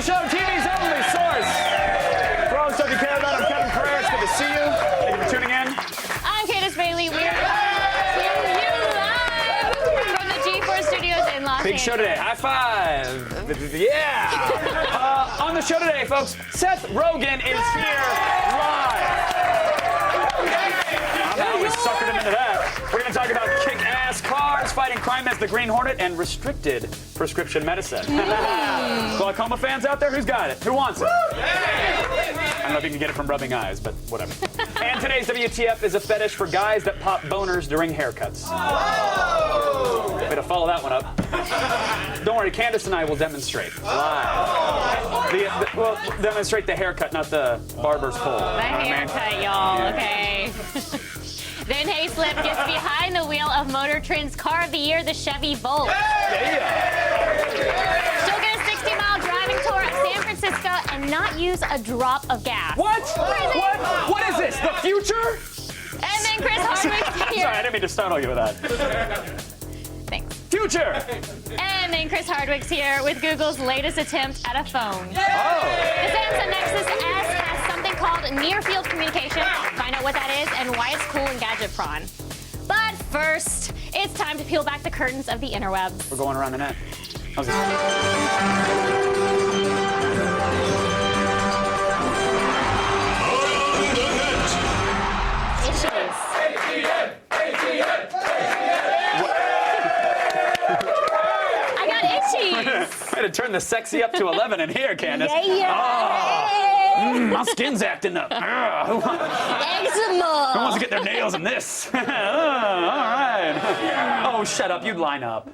the show, TV's only source for all the stuff you care about. I'm Kevin Pereira. It's good to see you. Thank you for tuning in. I'm Candace Bailey. We're to you live from the G4 Studios in Los Angeles. Big show today. High five. Yeah. On the show today, folks, Seth Rogen is here live. I always suckered him into that. We're going to talk about kick-ass cars, fighting crime as the Green Hornet, and restricted prescription medicine. Glaucoma fans out there, who's got it? Who wants it? I don't know if you can get it from rubbing eyes, but whatever. And today's WTF is a fetish for guys that pop boners during haircuts. Way to follow that one up. Don't worry, Candace and I will demonstrate live. We'll demonstrate the haircut, not the barber's pole. The haircut, y'all, okay. Then Hayslip gets behind the wheel of Motor Trend's Car of the Year, the Chevy Volt. Yeah. She'll get a 60-mile driving tour of San Francisco and not use a drop of gas. What? What is this? The future? And then Chris Hardwick's here. Sorry, I didn't mean to startle you with that. Thanks. Future! And then Chris Hardwick's here with Google's latest attempt at a phone. Oh. The Samsung Nexus S has something called near-field communication. Find out what that is and why it's cool in Gadget Prawn. But first, it's time to peel back the curtains of the interwebs. We're going around the net. How's this? I got itchies. I had to turn the sexy up to 11 in here, Candace. Yeah. My skin's acting up. Who Eczema. wants to get their nails in this? All right. Oh, shut up. You'd line up.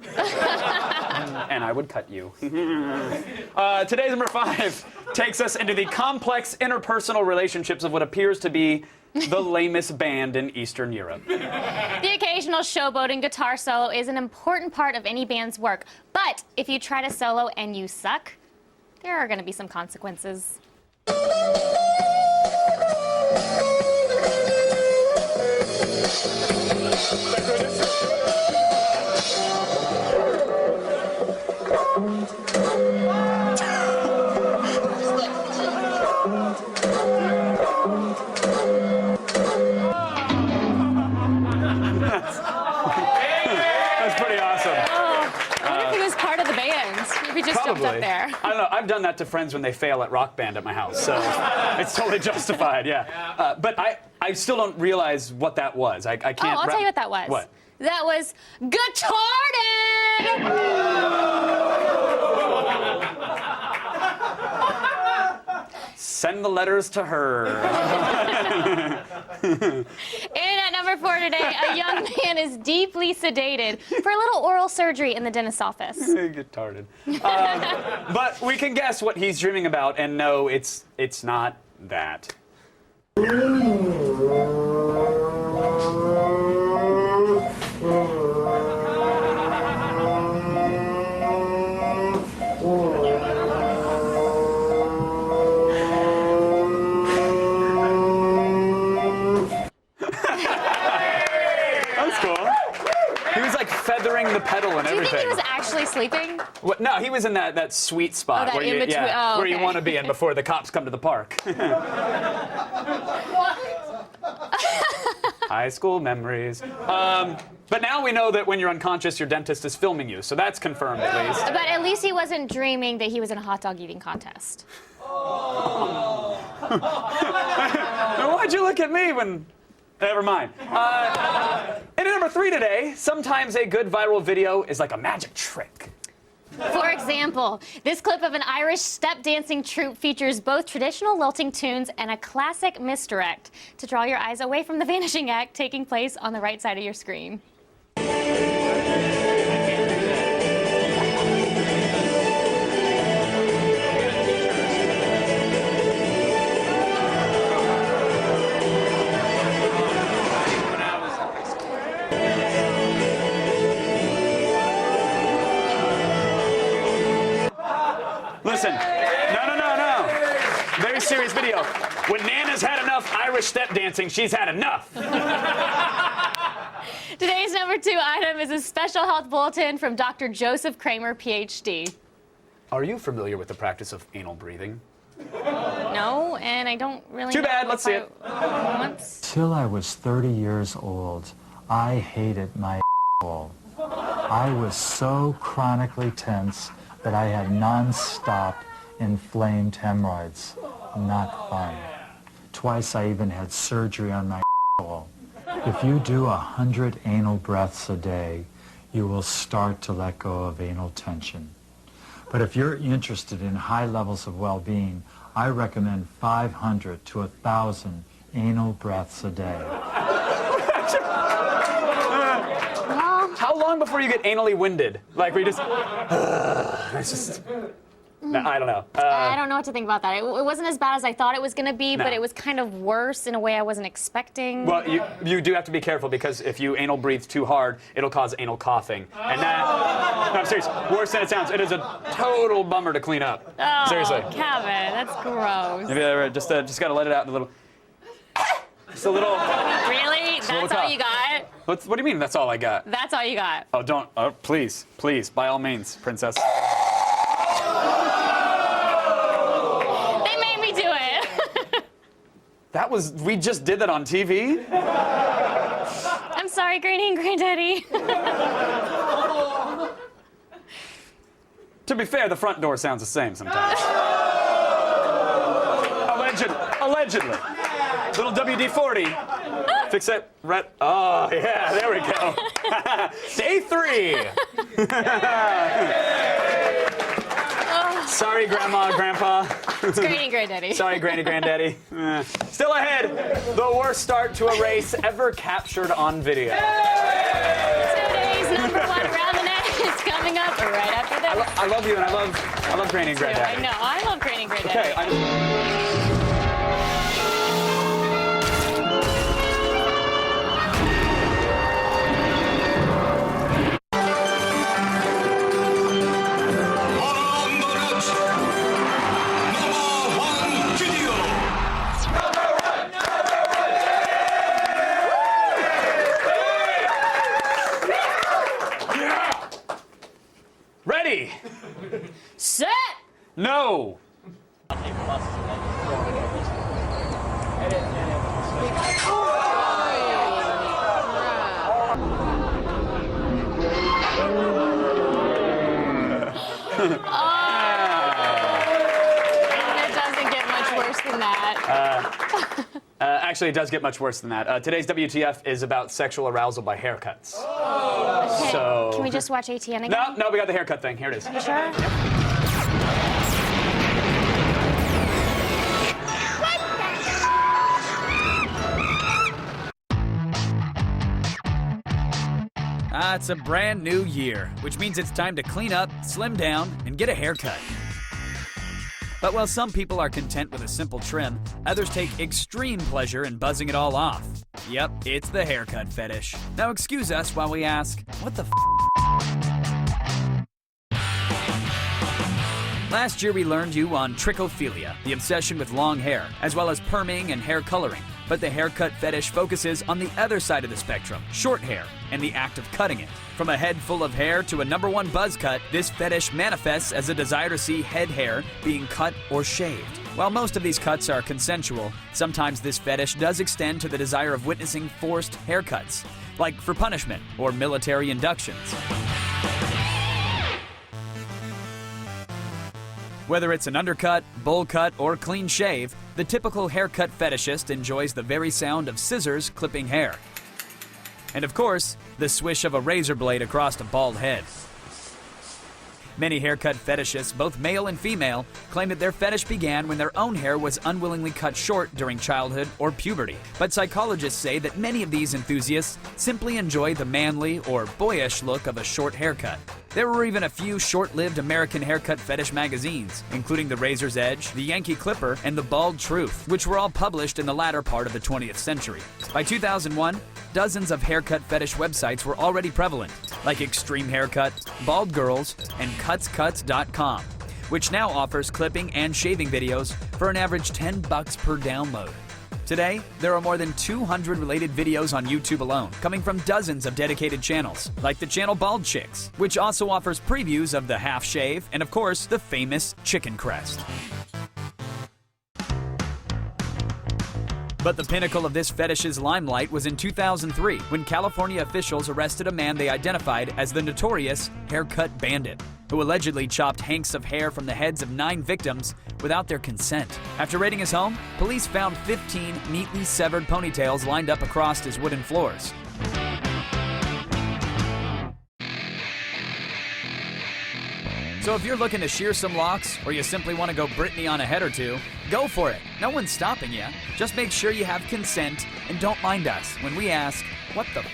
And I would cut you. Today's number 5 takes us into the complex interpersonal relationships of what appears to be the lamest band in Eastern Europe. The occasional showboating guitar solo is an important part of any band's work. But if you try to solo and you suck, there are going to be some consequences. That's pretty awesome. I wonder if he was part of the band. If he just jumped up there. I don't know. I've done that to friends when they fail at Rock Band at my house, so it's totally justified, yeah. But I still don't realize what that was. I can't... Oh, I'll tell you what that was. What? That was Send the letters to her. And at number 4 today, a young man is deeply sedated for a little oral surgery in the dentist's office. Retarded. But we can guess what he's dreaming about and know it's not that. Feathering the pedal and everything. Do you think he was actually sleeping? What? No, he was in that sweet spot where you, where you want to be in before the cops come to the park. High school memories. But now we know that when you're unconscious, your dentist is filming you, so that's confirmed at least. But at least he wasn't dreaming that he was in a hot dog eating contest. Why'd you look at me when... Never mind. And at number 3 today, sometimes a good viral video is like a magic trick. For example, this clip of an Irish step dancing troupe features both traditional lilting tunes and a classic misdirect to draw your eyes away from the vanishing act taking place on the right side of your screen. Listen, no. Very serious video. When Nana's had enough Irish step dancing, she's had enough. Today's number 2 item is a special health bulletin from Dr. Joseph Kramer, PhD. Are you familiar with the practice of anal breathing? No, and I don't really Too know bad, let's see if it. I want. Till I was 30 years old, I hated my hole. I was so chronically tense that I had non-stop inflamed hemorrhoids. Not fun. Twice I even had surgery on my hole. If you do 100 anal breaths a day, you will start to let go of anal tension. But if you're interested in high levels of well-being, I recommend 500 to 1,000 anal breaths a day. How long before you get anally winded? Like, we just... it's just... No, I don't know. I don't know what to think about that. It wasn't as bad as I thought it was going to be, No. but it was kind of worse in a way I wasn't expecting. Well, you do have to be careful because if you anal breathe too hard, it'll cause anal coughing. And that... No, I'm serious. Worse than it sounds. It is a total bummer to clean up. Oh, Seriously. Kevin, that's gross. Maybe just got to let it out in a little... Just a little... Really? a little That's all cough. you got? What do you mean that's all I got? That's all you got? Oh, don't... Oh, please, by all means, princess. They made me do it. That was... We just did that on TV? I'm sorry, Granny and Granddaddy. To be fair, the front door sounds the same sometimes. Allegedly. Little WD-40. Fix that red. Oh, yeah, there we go. Day 3. Sorry, Grandma, Grandpa. It's Granny and Granddaddy. Sorry, Granny, Granddaddy. Still ahead, the worst start to a race ever captured on video. Today's number 1 round the net is coming up right after this. I love you, and I love Granny and Granddaddy. I know. I love Granny and Granddaddy. Okay, Ready? Set! No. It doesn't get much worse than that. Actually, it does get much worse than that. Today's WTF is about sexual arousal by haircuts. Okay, So... can we just watch ATN again? No, we got the haircut thing. Here it is. You sure? It's a brand new year, which means it's time to clean up, slim down, and get a haircut. But while some people are content with a simple trim, others take extreme pleasure in buzzing it all off. Yep, it's the haircut fetish. Now excuse us while we ask, what the f***? Last year we learned you on trichophilia, the obsession with long hair, as well as perming and hair coloring. But the haircut fetish focuses on the other side of the spectrum, short hair, and the act of cutting it. From a head full of hair to a #1 buzz cut, this fetish manifests as a desire to see head hair being cut or shaved. While most of these cuts are consensual, sometimes this fetish does extend to the desire of witnessing forced haircuts, like for punishment or military inductions. Whether it's an undercut, bowl cut, or clean shave, the typical haircut fetishist enjoys the very sound of scissors clipping hair. And of course, the swish of a razor blade across a bald head. Many haircut fetishists, both male and female, claim that their fetish began when their own hair was unwillingly cut short during childhood or puberty. But psychologists say that many of these enthusiasts simply enjoy the manly or boyish look of a short haircut. There were even a few short-lived American haircut fetish magazines, including The Razor's Edge, The Yankee Clipper, and The Bald Truth, which were all published in the latter part of the 20th century. By 2001, dozens of haircut fetish websites were already prevalent, like Extreme Haircut, Bald Girls, and CutsCuts.com, which now offers clipping and shaving videos for an average $10 per download. Today, there are more than 200 related videos on YouTube alone, coming from dozens of dedicated channels, like the channel Bald Chicks, which also offers previews of the half shave and, of course, the famous chicken crest. But the pinnacle of this fetish's limelight was in 2003, when California officials arrested a man they identified as the notorious Haircut Bandit, who allegedly chopped hanks of hair from the heads of 9 victims without their consent. After raiding his home, police found 15 neatly severed ponytails lined up across his wooden floors. So if you're looking to shear some locks, or you simply want to go Britney on a head or two, go for it. No one's stopping you. Just make sure you have consent and don't mind us when we ask, what the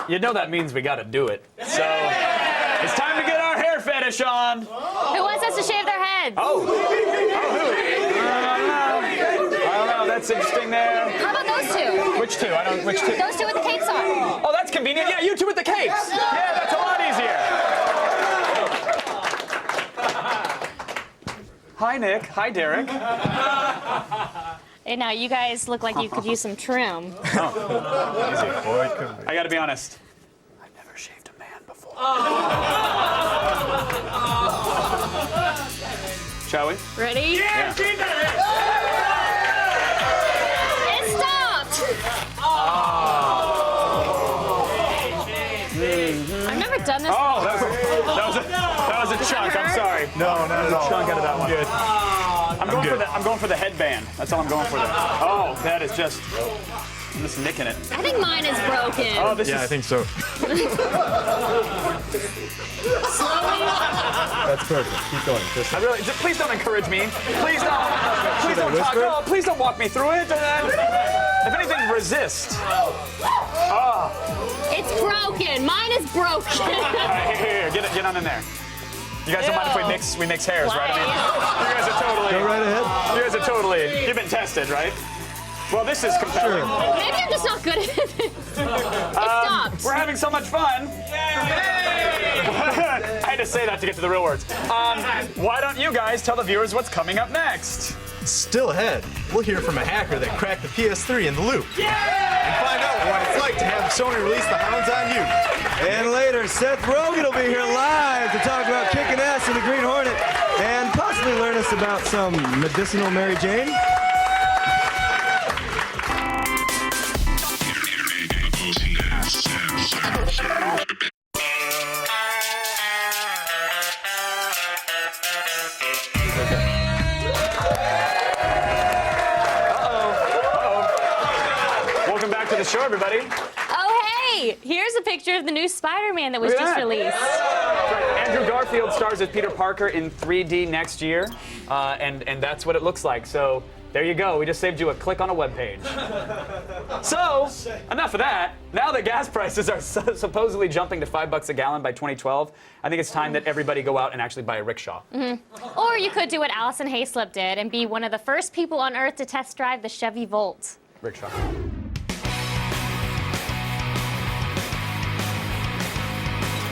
You know that means we gotta do it. So, it's time to get our hair fetish on. Who wants us to shave their heads? Oh, who? I don't know, that's interesting there. How about those two? Which two? Which two? Those two with the capes on. Oh, that's convenient. Yeah, you two with the capes. Yeah, that's a lot easier. Hi, Nick. Hi, Derek. Hey, now you guys look like you could use some trim. I gotta be honest. I've never shaved a man before. Shall we? Ready? Yeah. It stopped! I've never done this Oh, before. that was a chunk. I'm sorry. No, not at all. Chunk out of that one. Good. I'm going for the headband. That's all I'm going for there. Oh, that is just. I'm just nicking it. I think mine is broken. Oh, this is. I think so. Slowly. That's perfect. Keep going. Please don't encourage me. Please don't. Please don't talk. whisper? No, please don't walk me through it. If anything, resist. It's broken. Mine is broken. All right, here. Get on in there. You guys don't mind if we mix hairs, right? I mean, you guys are totally. Go right ahead. You guys are totally. You've been tested, right? Well, this is compelling. Sure. Maybe I'm just not good at it. It stopped. We're having so much fun. I had to say that to get to the real words. Why don't you guys tell the viewers what's coming up next? Still ahead, we'll hear from a hacker that cracked the PS3 in the loop. And find out what it's like to have Sony release the hounds on you. And later, Seth Rogen will be here live to talk about kicking ass in the Green Hornet and possibly learn us about some medicinal Mary Jane. Welcome back to the show, everybody. Oh, hey! Here's a picture of the new Spider-Man that was Look at just that. released. Right. Andrew Garfield stars as Peter Parker in 3D next year, and that's what it looks like. So there you go. We just saved you a click on a webpage. So enough of that. Now that gas prices are supposedly jumping to $5 a gallon by 2012, I think it's time that everybody go out and actually buy a rickshaw. Or you could do what Allison Hayslip did and be one of the first people on Earth to test drive the Chevy Volt. Rickshaw.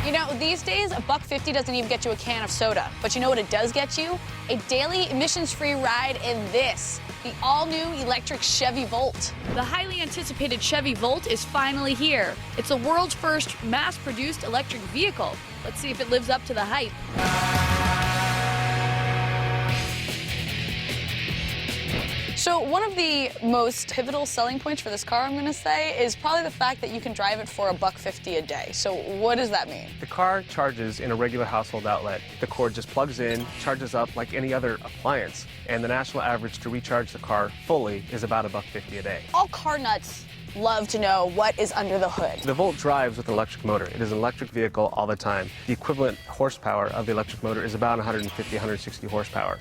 You know, these days, $1.50 doesn't even get you a can of soda. But you know what it does get you? A daily emissions-free ride in this, the all-new electric Chevy Volt. The highly anticipated Chevy Volt is finally here. It's the world's first mass-produced electric vehicle. Let's see if it lives up to the hype. So one of the most pivotal selling points for this car, I'm going to say, is probably the fact that you can drive it for $1.50 a day. So what does that mean? The car charges in a regular household outlet. The cord just plugs in, charges up like any other appliance, and the national average to recharge the car fully is about $1.50 a day. All car nuts love to know what is under the hood. The Volt drives with an electric motor. It is an electric vehicle all the time. The equivalent horsepower of the electric motor is about 150, 160 horsepower.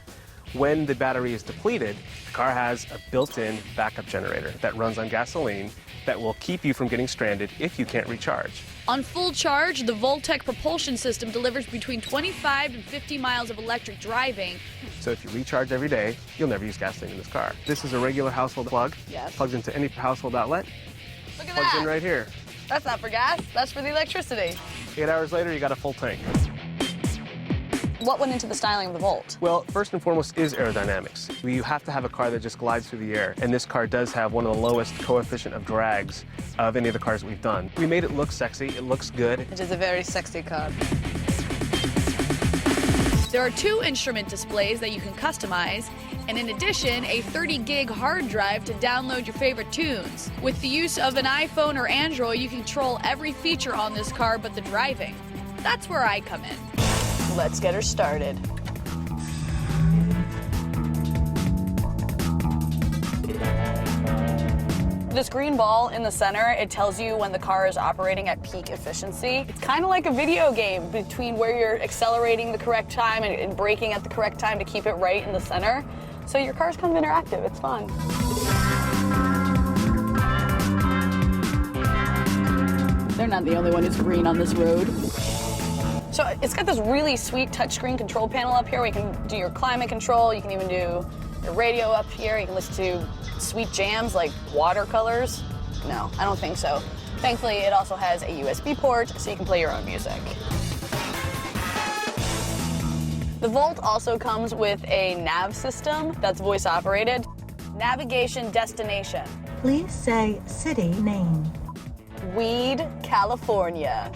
When the battery is depleted, the car has a built-in backup generator that runs on gasoline that will keep you from getting stranded if you can't recharge. On full charge, the Voltec propulsion system delivers between 25 and 50 miles of electric driving. So if you recharge every day, you'll never use gasoline in this car. This is a regular household plug. Yes. Plugs into any household outlet. Look at Plugs that. in right here. That's not for gas, that's for the electricity. 8 hours later, you got a full tank. What went into the styling of the Volt? Well, first and foremost is aerodynamics. You have to have a car that just glides through the air, and this car does have one of the lowest coefficient of drags of any of the cars that we've done. We made it look sexy, it looks good. It is a very sexy car. There are 2 instrument displays that you can customize, and in addition, a 30-gig hard drive to download your favorite tunes. With the use of an iPhone or Android, you can control every feature on this car but the driving. That's where I come in. Let's get her started. This green ball in the center, it tells you when the car is operating at peak efficiency. It's kind of like a video game between where you're accelerating the correct time and braking at the correct time to keep it right in the center. So your car's kind of interactive. It's fun. They're not the only one who's green on this road. So it's got this really sweet touchscreen control panel up here where you can do your climate control. You can even do your radio up here. You can listen to sweet jams like watercolors. No, I don't think so. Thankfully, it also has a USB port so you can play your own music. The Volt also comes with a nav system that's voice operated. Navigation destination. Please say city name. Weed, California.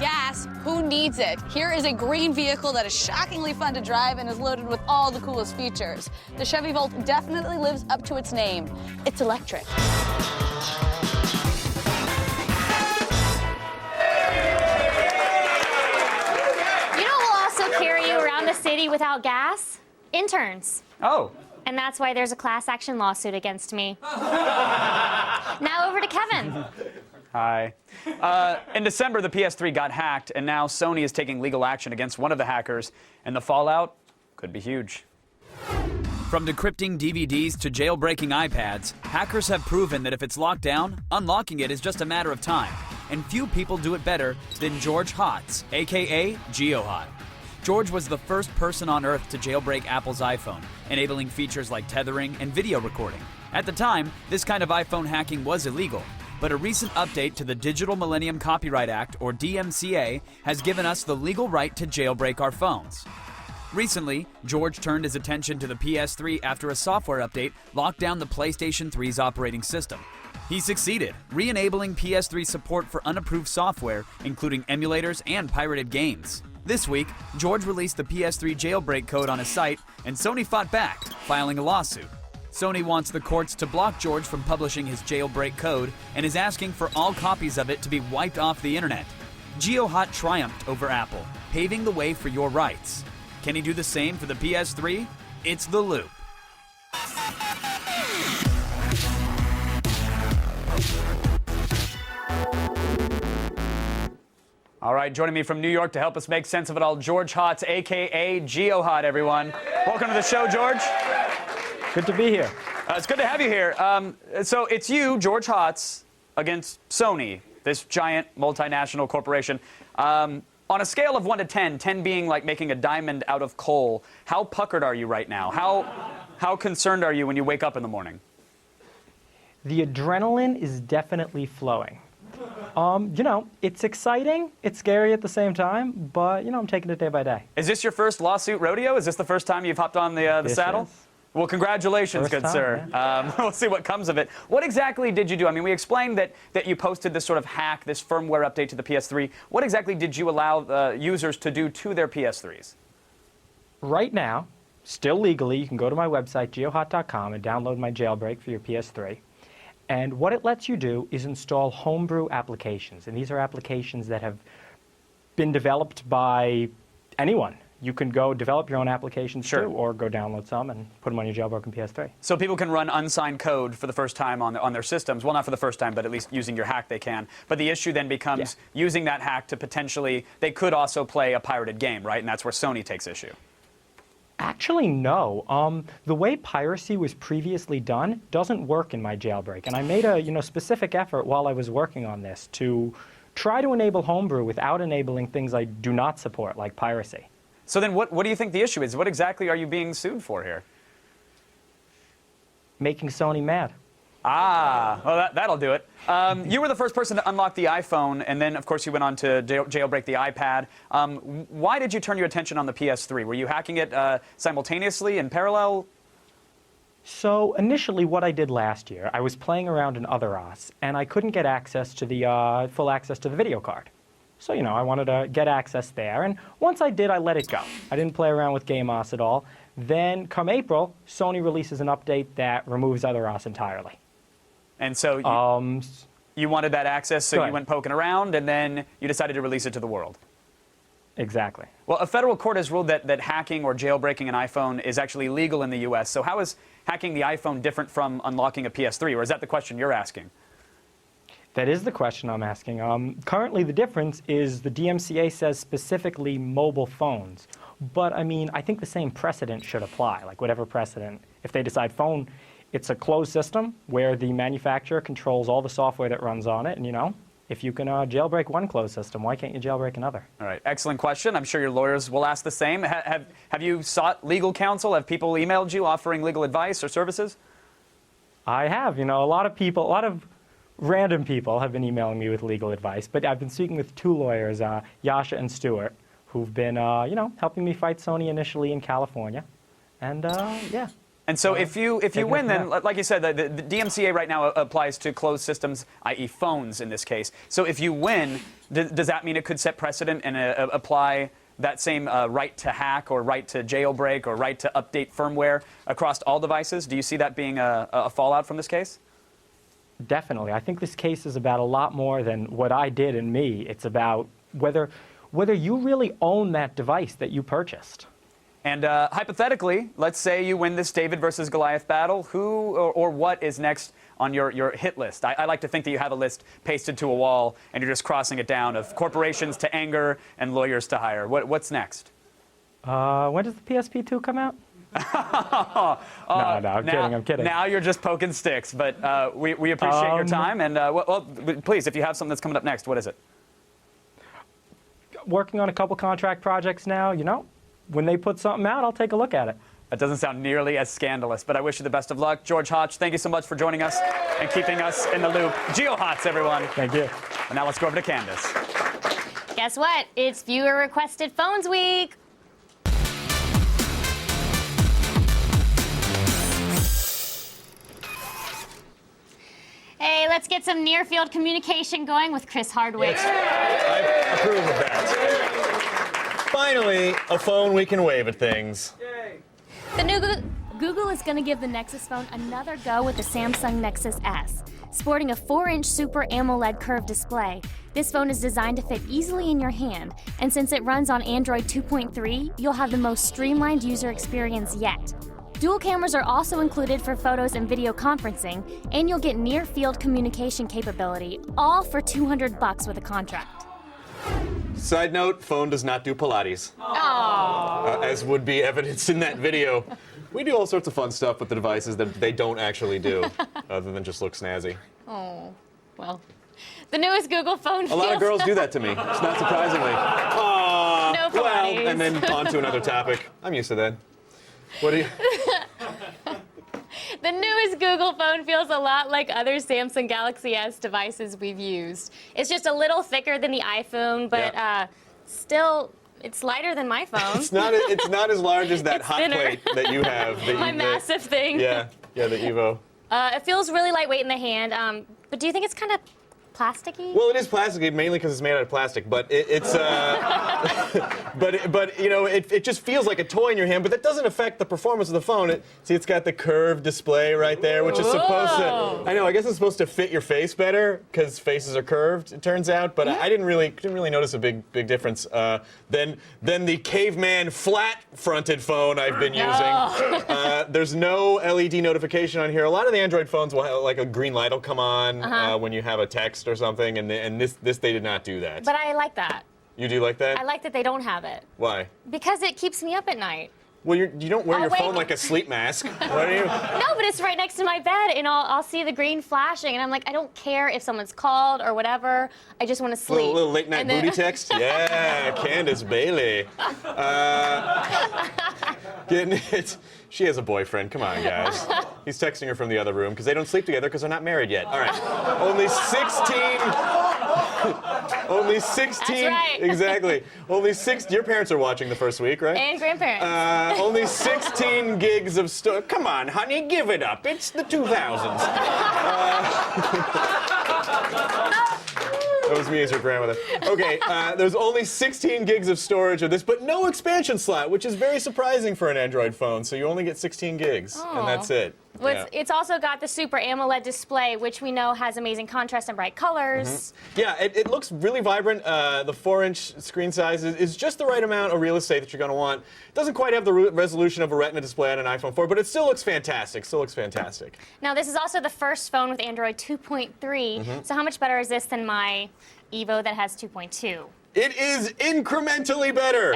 Gas, who needs it? Here is a green vehicle that is shockingly fun to drive and is loaded with all the coolest features. The Chevy Volt definitely lives up to its name. It's electric. You know who will also carry you around the city without gas? Interns. Oh. And that's why there's a class action lawsuit against me. Now over to Kevin. Hi. In December, the PS3 got hacked, and now Sony is taking legal action against one of the hackers, and the fallout could be huge. From decrypting DVDs to jailbreaking iPads, hackers have proven that if it's locked down, unlocking it is just a matter of time. And few people do it better than Geohot, aka Geohot. George was the first person on Earth to jailbreak Apple's iPhone, enabling features like tethering and video recording. At the time, this kind of iPhone hacking was illegal, but a recent update to the Digital Millennium Copyright Act, or DMCA, has given us the legal right to jailbreak our phones. Recently, George turned his attention to the PS3 after a software update locked down the PlayStation 3's operating system. He succeeded, re-enabling PS3 support for unapproved software, including emulators and pirated games. This week, George released the PS3 jailbreak code on his site, and Sony fought back, filing a lawsuit. Sony wants the courts to block George from publishing his jailbreak code and is asking for all copies of it to be wiped off the internet. Geohot triumphed over Apple, paving the way for your rights. Can he do the same for the PS3? It's The Loop. All right, joining me from New York to help us make sense of it all, George Hotz, a.k.a. Geohot, everyone. Welcome to the show, George. Good to be here. It's good to have you here. So it's you, George Hotz, against Sony, this giant multinational corporation. On a scale of 1 to 10, 10 being like making a diamond out of coal, how puckered are you right now? How concerned are you when you wake up in the morning? The adrenaline is definitely flowing. It's exciting, it's scary at the same time, but, I'm taking it day by day. Is this your first lawsuit rodeo? Is this the first time you've hopped on the saddle? Is. Well, congratulations, good sir. Yeah. We'll see what comes of it. What exactly did you do? I mean, we explained that you posted this sort of hack, this firmware update to the PS3. What exactly did you allow users to do to their PS3s? Right now, still legally, you can go to my website, geohot.com, and download my jailbreak for your PS3. And what it lets you do is install homebrew applications. And these are applications that have been developed by anyone. You can go develop your own applications too, or go download some and put them on your jailbroken PS3. So people can run unsigned code for the first time on their systems. Well, not for the first time, but at least using your hack they can. But the issue then becomes using that hack to potentially, they could also play a pirated game, right? And that's where Sony takes issue. Actually, no. The way piracy was previously done doesn't work in my jailbreak. And I made a specific effort while I was working on this to try to enable homebrew without enabling things I do not support, like piracy. So then what do you think the issue is? What exactly are you being sued for here? Making Sony mad. Ah, well, that'll do it. You were the first person to unlock the iPhone, and then, of course, you went on to jailbreak the iPad. Why did you turn your attention on the PS3? Were you hacking it simultaneously, in parallel? So initially what I did last year, I was playing around in other OS, and I couldn't get access to the full access to the video card. So, I wanted to get access there, and once I did, I let it go. I didn't play around with Game OS at all. Then, come April, Sony releases an update that removes other OS entirely. And so you wanted that access, so you went poking around, and then you decided to release it to the world. Exactly. Well, a federal court has ruled that hacking or jailbreaking an iPhone is actually legal in the U.S. So how is hacking the iPhone different from unlocking a PS3, or is that the question you're asking? That is the question I'm asking. Currently, the difference is the DMCA says specifically mobile phones. But, I think the same precedent should apply, like whatever precedent. If they decide phone, it's a closed system where the manufacturer controls all the software that runs on it, and, if you can jailbreak one closed system, why can't you jailbreak another? All right, excellent question. I'm sure your lawyers will ask the same. Have you sought legal counsel? Have people emailed you offering legal advice or services? I have. A lot of random people have been emailing me with legal advice, but I've been speaking with two lawyers, Yasha and Stuart, who've been, helping me fight Sony initially in California. And, yeah. And so if you win, then, like you said, the DMCA right now applies to closed systems, i.e. phones in this case. So if you win, does that mean it could set precedent and apply that same right to hack or right to jailbreak or right to update firmware across all devices? Do you see that being a fallout from this case? Definitely. I think this case is about a lot more than what I did and me. It's about whether you really own that device that you purchased. And hypothetically, let's say you win this David versus Goliath battle. Who or what is next on your hit list? I like to think that you have a list pasted to a wall, and you're just crossing it down of corporations to anger and lawyers to hire. What's next? When does the PSP2 come out? No, I'm kidding. Now you're just poking sticks, but we appreciate your time. And, well, please, if you have something that's coming up next, what is it? Working on a couple contract projects now, When they put something out, I'll take a look at it. That doesn't sound nearly as scandalous, but I wish you the best of luck. George Hotch, thank you so much for joining us and keeping us in the loop. Geohots, everyone. Thank you. And now let's go over to Candace. Guess what? It's Viewer Requested Phones Week. Hey, let's get some near-field communication going with Chris Hardwick. I approve of that. Finally, a phone we can wave at things. The new Google is going to give the Nexus phone another go with the Samsung Nexus S. Sporting a 4-inch Super AMOLED curved display, this phone is designed to fit easily in your hand, and since it runs on Android 2.3, you'll have the most streamlined user experience yet. Dual cameras are also included for photos and video conferencing, and you'll get near-field communication capability, all for $200 with a contract. Side note, phone does not do Pilates. As would be evidenced in that video. We do all sorts of fun stuff with the devices that they don't actually do, other than just look snazzy. Oh, well. The newest Google phone A lot of girls do that to me, it's not surprisingly. Aww, no Pilates. Well, and then on to another topic. I'm used to that. What do you... The newest Google phone feels a lot like other Samsung Galaxy S devices we've used. It's just a little thicker than the iPhone, but still, it's lighter than my phone. It's not as large as that hot plate that you have. My massive thing. Yeah, the Evo. It feels really lightweight in the hand, but do you think it's kind of plasticky? Well, it is plasticky, mainly because it's made out of plastic, but it's but you know, it just feels like a toy in your hand, but that doesn't affect the performance of the phone. See, it's got the curved display right there, which is supposed to, I know, I guess it's supposed to fit your face better, because faces are curved, it turns out, but I didn't really notice a big difference. Then the caveman flat-fronted phone I've been using. There's no LED notification on here. A lot of the Android phones will have, like, a green light will come on when you have a text or something, and this they did not do that. But I like that. You do like that? I like that they don't have it. Why? Because it keeps me up at night. Well, you don't wear your wait. phone like a sleep mask. What are you? No, but it's right next to my bed, and I'll see the green flashing, and I'm like, I don't care if someone's called or whatever. I just want to sleep. Little late night And then- booty text. Yeah, Candace Bailey. Getting it. She has a boyfriend. Come on, guys. He's texting her from the other room because they don't sleep together because they're not married yet. All right. Only 16. Only 16. That's right. Exactly. Only 6. Your parents are watching the first week, right? And grandparents. Only 16 gigs of storage. Come on, honey, give it up. It's the 2000s. That was me as your grandmother. Okay, there's only 16 gigs of storage of this, but no expansion slot, which is very surprising for an Android phone. So you only get 16 gigs, and that's it. Well, it's also got the Super AMOLED display, which we know has amazing contrast and bright colors. Yeah, it looks really vibrant. The 4-inch screen size is just the right amount of real estate that you're going to want. It doesn't quite have the resolution of a Retina display on an iPhone 4, but it still looks fantastic. Now, this is also the first phone with Android 2.3. So how much better is this than my Evo that has 2.2? It is incrementally better.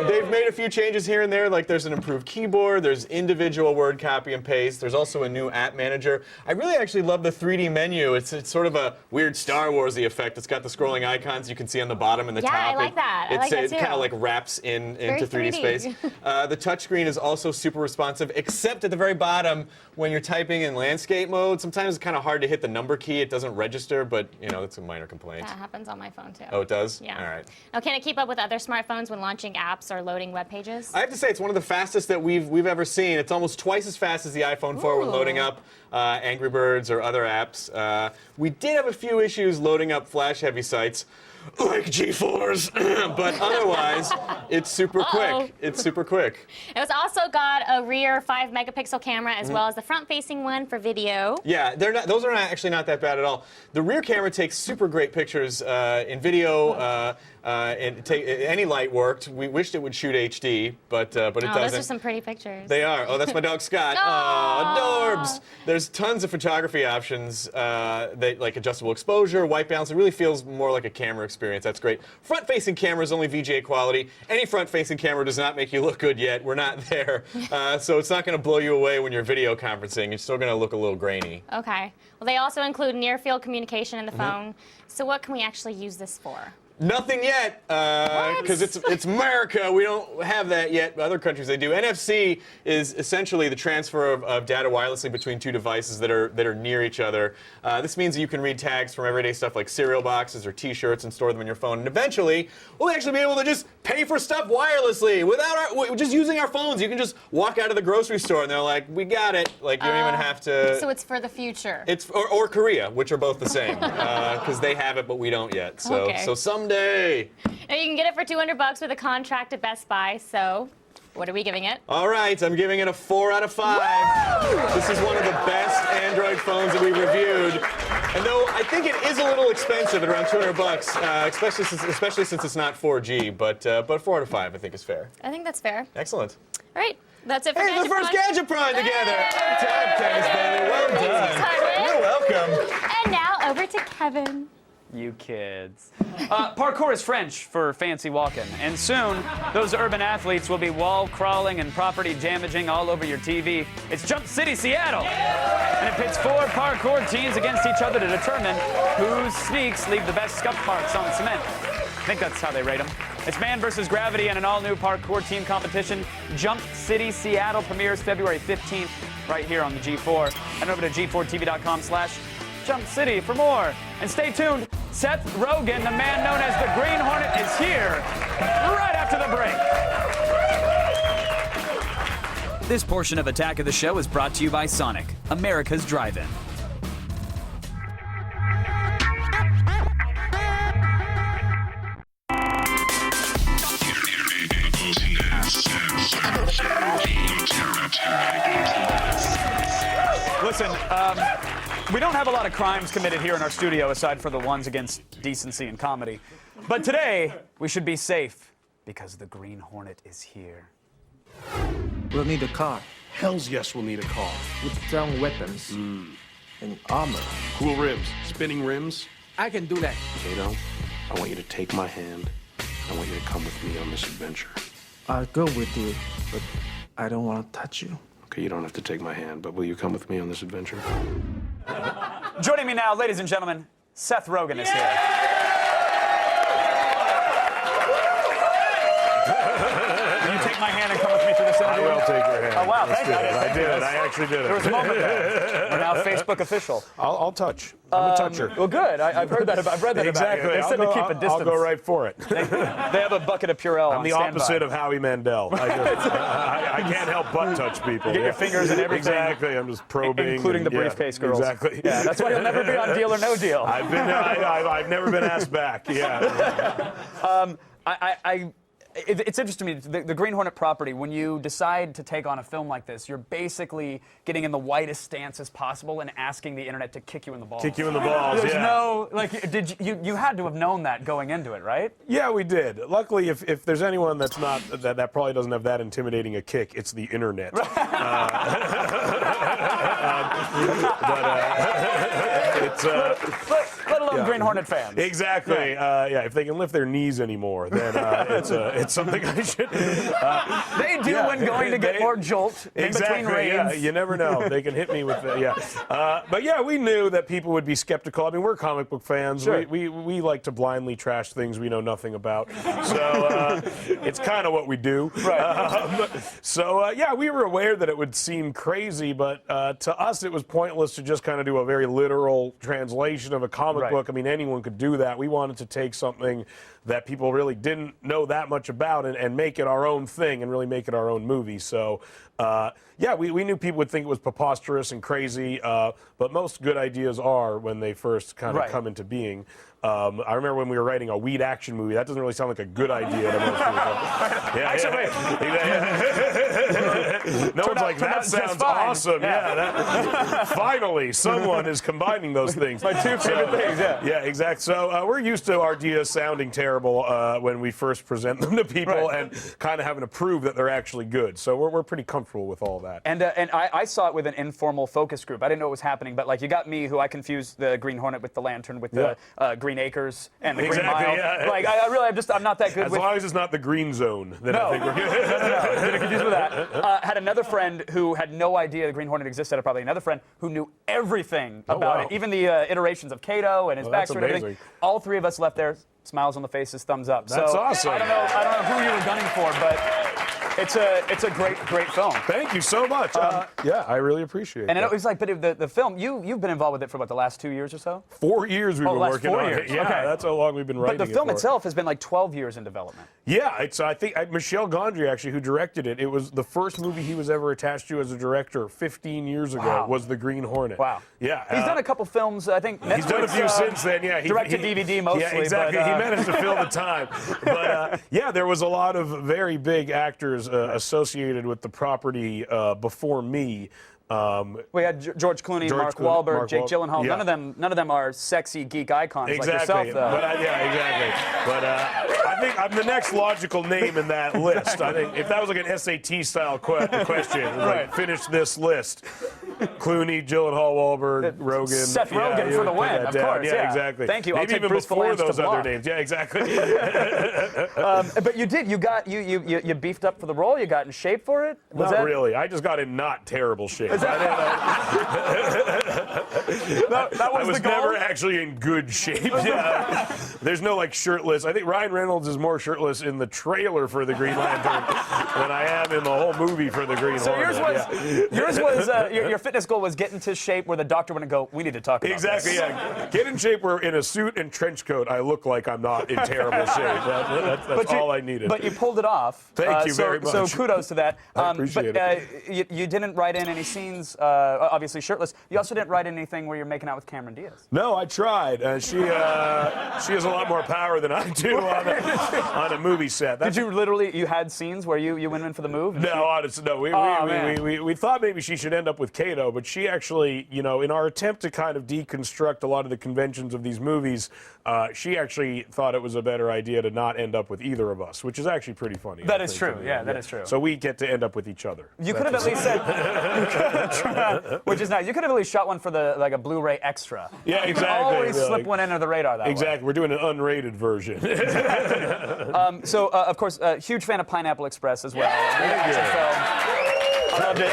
They've made a few changes here and there, like there's an improved keyboard, there's individual word copy and paste, there's also a new app manager. I really actually love the 3D menu. It's sort of a weird Star Wars-y effect. It's got the scrolling icons you can see on the bottom and the top. Yeah, I like that. I like that It too. kind of like wraps into 3D space. Very The touchscreen is also super responsive, except at the very bottom when you're typing in landscape mode. Sometimes it's kind of hard to hit the number key. It doesn't register, but you know, it's a minor complaint. That happens on my phone too. Oh, it does? Yeah. All right. Now, can it keep up with other smartphones when launching apps or loading web pages? I have to say, it's one of the fastest that we've ever seen. It's almost twice as fast as the iPhone 4 when loading up Angry Birds or other apps. We did have a few issues loading up flash-heavy sites, like G4s, but otherwise, it's super quick. It's super quick. It's also got a rear 5-megapixel camera as well as the front-facing one for video. Yeah, those are actually not that bad at all. The rear camera takes super great pictures in video. Any light worked. We wished it would shoot HD, but it doesn't. Those are some pretty pictures. They are. Oh, that's my dog Scott. Oh, adorbs. There's tons of photography options, like adjustable exposure, white balance. It really feels more like a camera experience. That's great. Front-facing camera is only VGA quality. Any front-facing camera does not make you look good yet. We're not there. So it's not going to blow you away when you're video conferencing. You're still going to look a little grainy. Okay. Well, they also include near-field communication in the phone. So what can we actually use this for? Nothing yet, because it's America. We don't have that yet. Other countries, they do. NFC is essentially the transfer of data wirelessly between two devices that are near each other. This means that you can read tags from everyday stuff like cereal boxes or T-shirts and store them in your phone. And eventually, we'll actually be able to just pay for stuff wirelessly without just using our phones. You can just walk out of the grocery store and they're like, "We got it." Like you don't even have to. So it's for the future. It's or Korea, which are both the same, because they have it, but we don't yet. So Okay. so someday. Now, you can get it for $200 with a contract at Best Buy. So what are we giving it? All right, I'm giving it a 4 out of 5. Woo! This is one of the best Android phones that we reviewed. And though I think it is a little expensive at around $200, especially since it's not 4G, but 4 out of 5 I think is fair. I think that's fair. Excellent. All right. That's it for Hey, the first Gadget Gadget Prime together. Hey! Good job, Candace Bailey. Well done. Target. You're welcome. And now over to Kevin. You kids. Parkour is French for fancy walking, and soon those urban athletes will be wall crawling and property damaging all over your TV. It's Jump City, Seattle, and it pits 4 parkour teams against each other to determine whose sneaks leave the best scuff marks on cement. I think that's how they rate them. It's man versus gravity in an all-new parkour team competition. Jump City, Seattle premieres February 15th right here on the G4. Head over to g4tv.com/Jump City for more. And stay tuned. Seth Rogen, the man known as the Green Hornet, is here right after the break. This portion of Attack of the Show is brought to you by Sonic, America's drive-in. Listen, we don't have a lot of crimes committed here in our studio aside for the ones against decency and comedy. But today, we should be safe because the Green Hornet is here. We'll need a car Hells yes, we'll need a car. with some weapons and armor. Cool rims. Spinning rims. I can do that. Kato, I want you to take my hand. I want you to come with me on this adventure. I'll go with you, but I don't want to touch you. Okay, you don't have to take my hand, but will you come with me on this adventure? Joining me now, ladies and gentlemen, Seth Rogen is here. Will you take my hand and come with me through this interview? I will take your hand. Oh, wow, thank you. I did it. I actually did it. There was a moment there. We're now Facebook official. I'll touch. I'm a toucher. Well, good. I've heard that. I've read that Exactly. about you. They said to keep a distance. I'll go right for it. They have a bucket of Purell. I'm the opposite of Howie Mandel. I can't help but touch people. You get your fingers in everything. Exactly. I'm just probing, including the briefcase girls. Exactly. Yeah, that's why you'll never be on Deal or No Deal. I've never been asked back. Yeah. It's interesting to me, the Green Hornet property, when you decide to take on a film like this, you're basically getting in the widest stance as possible and asking the internet to kick you in the balls. Kick you in the balls, There's yeah. no, like, you had to have known that going into it, right? Yeah, we did. Luckily, if there's anyone that's not, that probably doesn't have that intimidating a kick, it's the internet. Let alone Green Hornet fans. Exactly. Yeah, if they can lift their knees anymore, then it's something I should. They do when going to get more jolt in between rains. Yeah, you never know. They can hit me with but yeah, we knew that people would be skeptical. I mean, we're comic book fans. Sure. We like to blindly trash things we know nothing about. So it's kind of what we do. Right. Yeah, we were aware that it would seem crazy, but to us it was pointless to just kind of do a very literal translation of a comic book. I mean, anyone could do that. We wanted to take something that people really didn't know that much about and make it our own thing and really make it our own movie. So, yeah, we knew people would think it was preposterous and crazy, but most good ideas are when they first kind of come into being. I remember when we were writing a weed action movie. That doesn't really sound like a good idea to most people. No one's like, that sounds awesome. Yeah. Finally, someone is combining those things. My two favorite things, yeah. Yeah, exactly. So we're used to our ideas sounding terrible when we first present them to people and kind of having to prove that they're actually good. So we're pretty comfortable with all that. And I saw it with an informal focus group. I didn't know what was happening, but like you got me, who I confused the Green Hornet with the Lantern with the Green Acres and the Green Mile. Yeah. Like I'm not that good as with. As long as it's not the Green Zone, then I think we're good. No, didn't confuse with that. Had another friend who had no idea the Green Hornet existed. Probably another friend who knew everything about it, even the iterations of Kato and his backstory and everything. All three of us left there, smiles on the faces, thumbs up. That's awesome. I don't know who you were gunning for, but. It's a great film. Thank you so much. Yeah, I really appreciate it. And it was like, but the film, you've been involved with it for what, the last 2 years or so? 4 years we've been working on it. Yeah, that's how long we've been writing it. But the film itself has been like 12 years in development. Yeah, I think Michel Gondry actually, who directed it, it was the first movie he was ever attached to as a director 15 years ago was The Green Hornet. Wow. Yeah. He's done a couple films, I think. He's done a few since then, yeah. Direct-to-DVD mostly. Yeah, exactly. But, he managed to fill the time. But yeah, there was a lot of very big actors associated with the property before me. We had George Clooney, Mark Wahlberg, Jake Gyllenhaal. Yeah. None of them are sexy geek icons like exactly. yourself, though. But, yeah, exactly. But I think I'm the next logical name in that list. I think if that was like an SAT-style question, like finish this list. Clooney, Gyllenhaal, Wahlberg, Rogen. Seth Rogen for the win, of course. Yeah, exactly. Thank you. Maybe I'll take even Bruce before Valanche those to other block. names. Yeah, exactly. But you did. You beefed up for the role. You got in shape for it. Not really. I just got in not terrible shape. I was never actually in good shape. Yeah. There's no like shirtless. I think Ryan Reynolds is more shirtless in the trailer for the Green Lantern than I am in the whole movie for the Green Hornet. Yours was your fitness goal was get into shape where the doctor wouldn't go, we need to talk about exactly, this. Yeah. Get in shape where in a suit and trench coat I look like I'm not in terrible shape. That's all I needed. But you pulled it off. Thank you very much. So kudos to that. I appreciate it. You didn't write in any scenes, obviously shirtless. You also didn't write in anything where you're making out with Cameron Diaz. No, I tried. She has a lot more power than I do on a movie set. Did you literally, you had scenes where you went in for the move? No, honestly, no. We thought maybe she should end up with Kato. know, but she actually, you know, in our attempt to kind of deconstruct a lot of the conventions of these movies, she actually thought it was a better idea to not end up with either of us, which is actually pretty funny. That is true. Yeah, that is true. So we get to end up with each other. You could have at least said, which is nice. You could have at least shot one for a Blu-ray extra. Yeah, exactly. You could always slip one under the radar that way. Exactly. We're doing an unrated version. So, of course, huge fan of Pineapple Express as well. I loved it.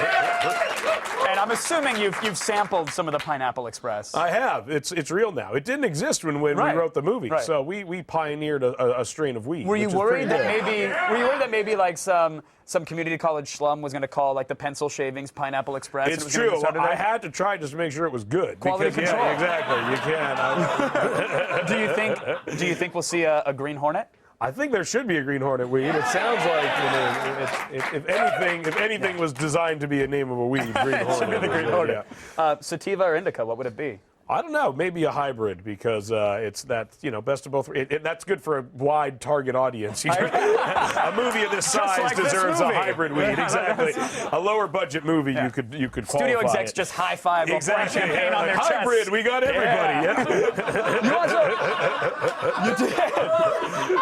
And I'm assuming you've sampled some of the Pineapple Express. I have. It's real now. It didn't exist when we wrote the movie, so we pioneered a strain of weed. Were you worried that maybe like some community college schlum was going to call like the pencil shavings Pineapple Express? It's true. I had to try just to make sure it was good. Quality control. Yeah, exactly. You can. Do you think we'll see a Green Hornet? I think there should be a Green Hornet weed. It sounds like, if anything was designed to be a name of a weed, Green Hornet. It should be the Green Hornet. Yeah. Sativa or indica, what would it be? I don't know. Maybe a hybrid because it's that, best of both. That's good for a wide target audience. A movie of this size like deserves this a hybrid weed. Exactly. A lower budget movie you could qualify. Studio execs just high five while pouring champagne on their chest. Hybrid. We got everybody.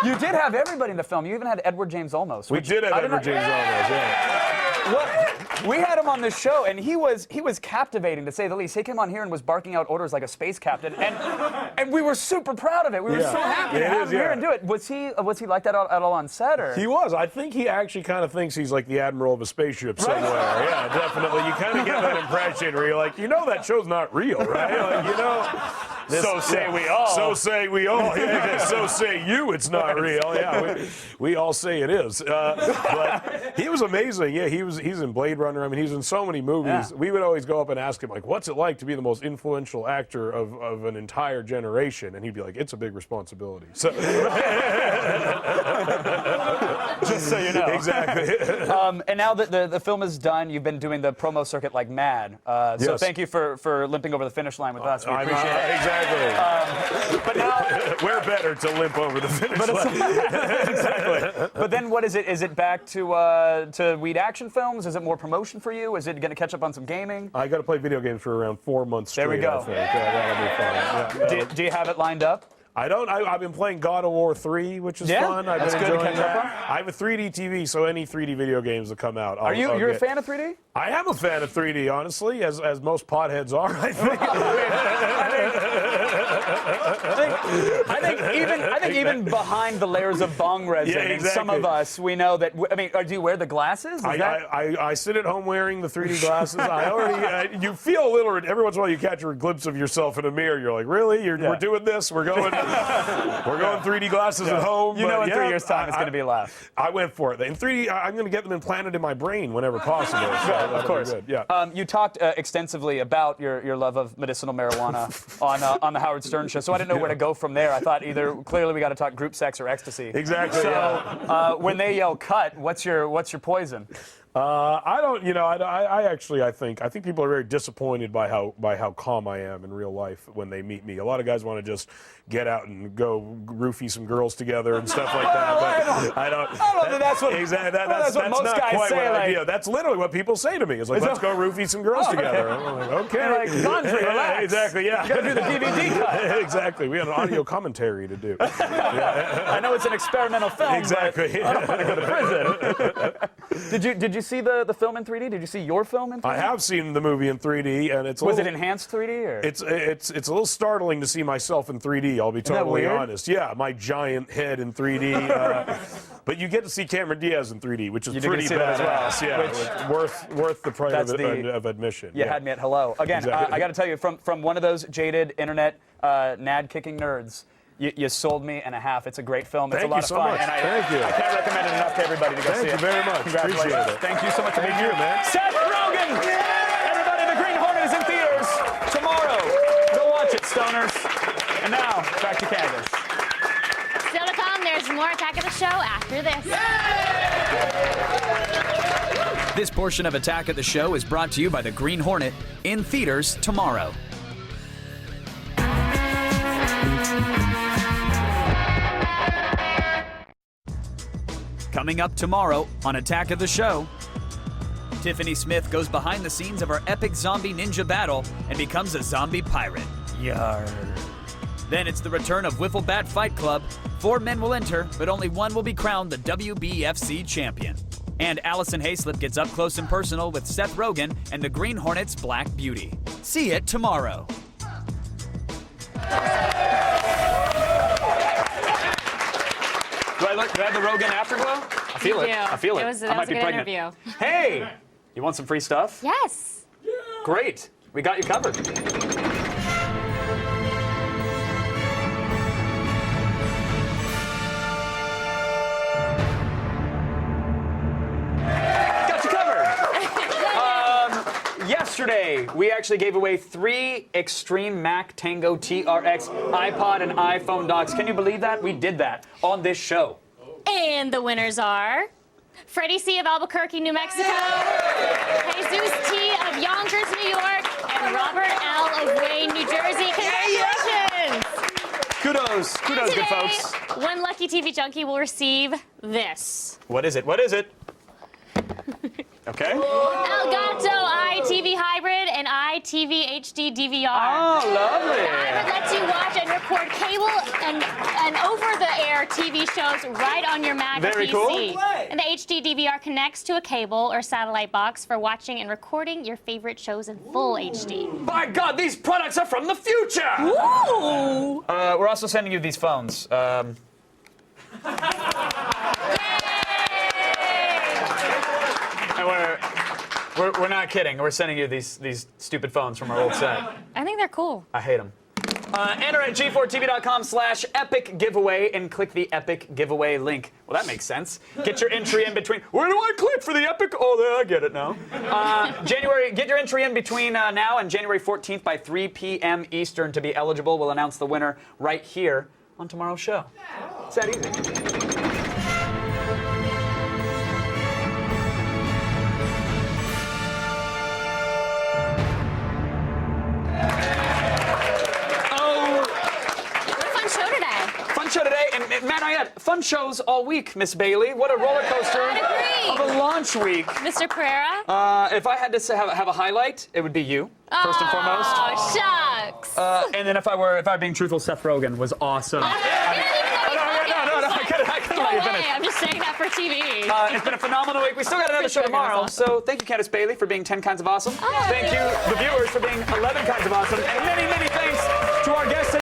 You did have everybody in the film. You even had Edward James Olmos. We did have Edward James Olmos. Yeah. We had him on this show, and he was captivating, to say the least. He came on here and was barking out orders like a space captain, and we were super proud of it. We were so happy to have him here and do it. Was he like that at all on set? Or? He was. I think he actually kind of thinks he's like the admiral of a spaceship somewhere. Yeah, definitely. You kind of get that impression where you're like, that show's not real, right? Like, so say we all. So say we all. Yeah, so say you. It's not real. Yeah, we all say it is. But he was amazing. Yeah, he's in Blade Runner. I mean, he's in so many movies. Yeah. We would always go up and ask him, like, what's it like to be the most influential actor of an entire generation? And he'd be like, it's a big responsibility. So, just so you know. Exactly. And now that the film is done, you've been doing the promo circuit like mad. So thank you for limping over the finish line with us. We appreciate it. Exactly. But now we're better to limp over the finish line. Exactly. But then what is it? Is it back to weed action films? Is it more promotion for you? Is it going to catch up on some gaming? I got to play video games for around 4 months straight. There we go. I think. That'll be fun. Yeah. Do you have it lined up? I don't. I've been playing God of War 3, which is fun. That's good to catch up on. I have a 3D TV, so any 3D video games that come out, you're a fan of 3D? I am a fan of 3D, honestly, as most potheads are, I think. I think even behind the layers of bong resin, some of us, we know that. I mean, do you wear the glasses? I sit at home wearing the 3D glasses. I already. You feel a little. Every once in a while, you catch a glimpse of yourself in a mirror. You're like, really? We're doing this? We're going 3D glasses at home. You know, in 3 years' time, it's going to be a laugh. I went for it. In 3D, I'm going to get them implanted in my brain whenever possible. So of course. Yeah. You talked extensively about your love of medicinal marijuana on the Howard Stern show, so I didn't know where to go from there. I thought clearly we got to talk group sex or ecstasy. Exactly. So when they yell cut, what's your poison? I don't. I think people are very disappointed by how calm I am in real life when they meet me. A lot of guys want to just get out and go roofie some girls together and stuff like that. But I don't know that's what most not guys quite say. What I do. That's literally what people say to me. It's like, let's go roofie some girls together. And I'm like, okay. You're like, Gondry, relax. Exactly. Yeah. You got to do the DVD cut. Exactly. We had an audio commentary to do. I know it's an experimental film. Exactly. But I don't want to go to prison. Did you see the film in 3D? Did you see your film in 3D? I have seen the movie in 3D, and was it enhanced 3D? Or? It's a little startling to see myself in 3D. I'll be totally honest. Yeah, my giant head in 3D. But you get to see Cameron Diaz in 3D, which is pretty badass. Yeah, worth the price of admission. You had me at hello. Again, exactly. I got to tell you, from one of those jaded internet nad-kicking nerds, you sold me and a half. It's a great film. It's a lot of fun. Much. Thank you. I can't recommend it enough to everybody to go see it. Thank you very much. Congratulations. Appreciate it. Thank you so much for being here, man. Seth Rogen! Everybody, The Green Hornet is in theaters tomorrow. Go watch it, stoners. And now, back to Candace. Still to come, there's more Attack of the Show after this. This portion of Attack of the Show is brought to you by The Green Hornet, in theaters tomorrow. Coming up tomorrow on Attack of the Show. Tiffany Smith goes behind the scenes of our epic zombie ninja battle and becomes a zombie pirate. Yarr. Then it's the return of Wiffle Bat Fight Club. 4 men will enter, but only one will be crowned the WBFC champion. And Allison Hayslip gets up close and personal with Seth Rogen and the Green Hornet's Black Beauty. See it tomorrow. Do I have the Rogen afterglow? I feel it. I feel it. That was a good interview. Hey, you want some free stuff? Yes. Great. We got you covered. Yesterday, we actually gave away 3 Extreme Mac Tango TRX iPod and iPhone docks. Can you believe that? We did that on this show. And the winners are Freddie C. of Albuquerque, New Mexico, Jesus T. of Yonkers, New York, and Robert L. of Wayne, New Jersey. Congratulations! Kudos, good folks. One lucky TV junkie will receive this. What is it? What is it? Okay. Elgato iTV Hybrid and iTV HD DVR. Oh, lovely. The Hybrid lets you watch and record cable and over-the-air TV shows right on your Mac or PC. Very cool. And the HD DVR connects to a cable or satellite box for watching and recording your favorite shows in full HD. By God, these products are from the future! Woo! We're also sending you these phones. And we're not kidding. We're sending you these stupid phones from our old set. I think they're cool. I hate them. Enter at g4tv.com/epic giveaway and click the epic giveaway link. Well, that makes sense. Get your entry in between. Where do I click for the epic? Oh, there, I get it now. Get your entry in between now and January 14th by 3 p.m. Eastern to be eligible. We'll announce the winner right here on tomorrow's show. It's that easy. Show today, and Matt and I had fun shows all week, Miss Bailey. What a roller coaster of a launch week. Mr. Pereira? If I had to have a highlight, it would be you, first and foremost. Oh, shucks. And then if I were being truthful, Seth Rogen was awesome. No, I couldn't let you finish. I'm just saying that for TV. It's been a phenomenal week. We still got another show tomorrow. Awesome. So thank you, Candace Bailey, for being 10 kinds of awesome. Thank you, the viewers, for being 11 kinds of awesome. And many, many thanks to our guests.